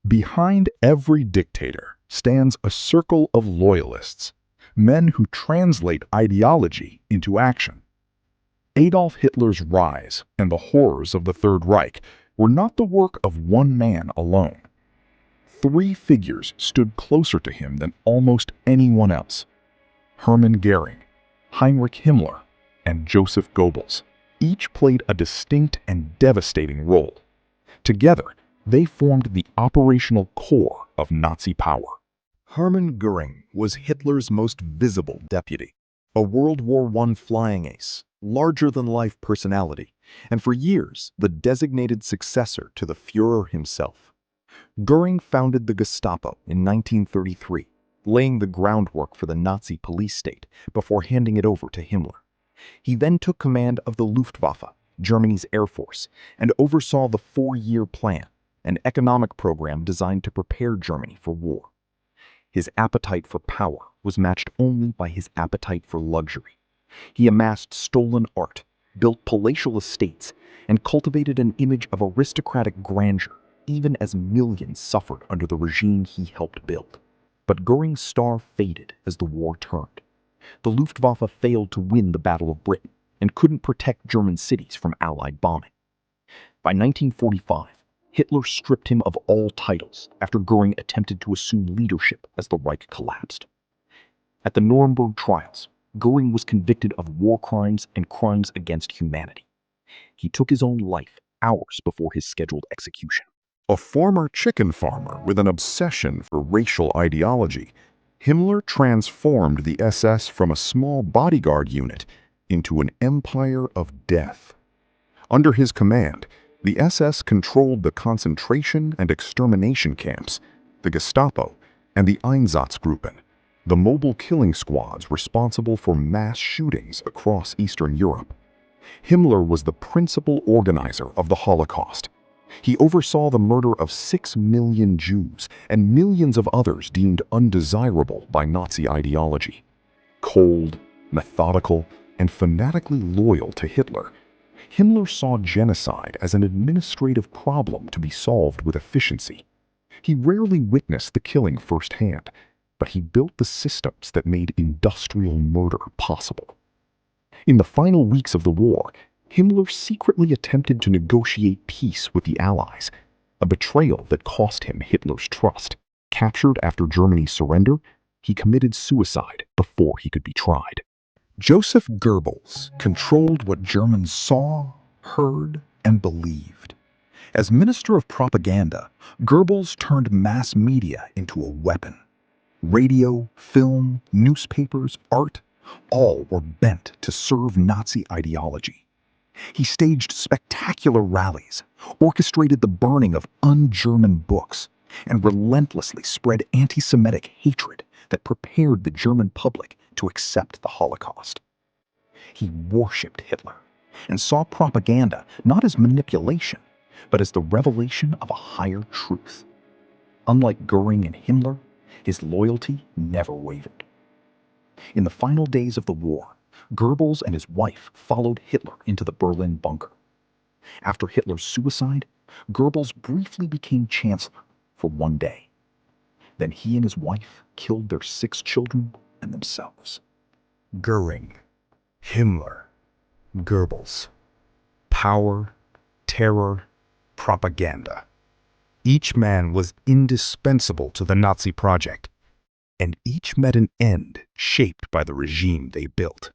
Behind every dictator stands a circle of loyalists, men who translate ideology into action. Adolf Hitler's rise and the horrors of the Third Reich were not the work of one man alone. Three figures stood closer to him than almost anyone else: Hermann Goring, Heinrich Himmler, and Joseph Goebbels. Each played a distinct and devastating role. Together, they formed the operational core of Nazi power. Hermann Goring was Hitler's most visible deputy, a World War I flying ace, larger-than-life personality, and for years the designated successor to the Führer himself. Goring founded the Gestapo in 1933, laying the groundwork for the Nazi police state before handing it over to Himmler. He then took command of the Luftwaffe, Germany's air force, and oversaw the four-year plan, an economic program designed to prepare Germany for war. His appetite for power was matched only by his appetite for luxury. He amassed stolen art, built palatial estates, and cultivated an image of aristocratic grandeur, even as millions suffered under the regime he helped build. But Goring's star faded as the war turned. The Luftwaffe failed to win the Battle of Britain and couldn't protect German cities from Allied bombing. By 1945, Hitler stripped him of all titles after Goring attempted to assume leadership as the Reich collapsed. At the Nuremberg Trials, Goring was convicted of war crimes and crimes against humanity. He took his own life hours before his scheduled execution. A former chicken farmer with an obsession for racial ideology, Himmler transformed the SS from a small bodyguard unit into an empire of death. Under his command, the SS controlled the concentration and extermination camps, the Gestapo, and the Einsatzgruppen, the mobile killing squads responsible for mass shootings across Eastern Europe. Himmler was the principal organizer of the Holocaust. He oversaw the murder of 6 million Jews and millions of others deemed undesirable by Nazi ideology. Cold, methodical, and fanatically loyal to Hitler, Himmler saw genocide as an administrative problem to be solved with efficiency. He rarely witnessed the killing firsthand, but he built the systems that made industrial murder possible. In the final weeks of the war, Himmler secretly attempted to negotiate peace with the Allies, a betrayal that cost him Hitler's trust. Captured after Germany's surrender, he committed suicide before he could be tried. Joseph Goebbels controlled what Germans saw, heard, and believed. As Minister of Propaganda, Goebbels turned mass media into a weapon. Radio, film, newspapers, art, all were bent to serve Nazi ideology. He staged spectacular rallies, orchestrated the burning of un-German books, and relentlessly spread anti-Semitic hatred that prepared the German public to accept the Holocaust. He worshipped Hitler and saw propaganda not as manipulation, but as the revelation of a higher truth. Unlike Goring and Himmler, his loyalty never wavered. In the final days of the war, Goebbels and his wife followed Hitler into the Berlin bunker. After Hitler's suicide, Goebbels briefly became chancellor for one day. Then he and his wife killed their 6 children and themselves. Goring, Himmler, Goebbels. Power, terror, propaganda. Each man was indispensable to the Nazi project, and each met an end shaped by the regime they built.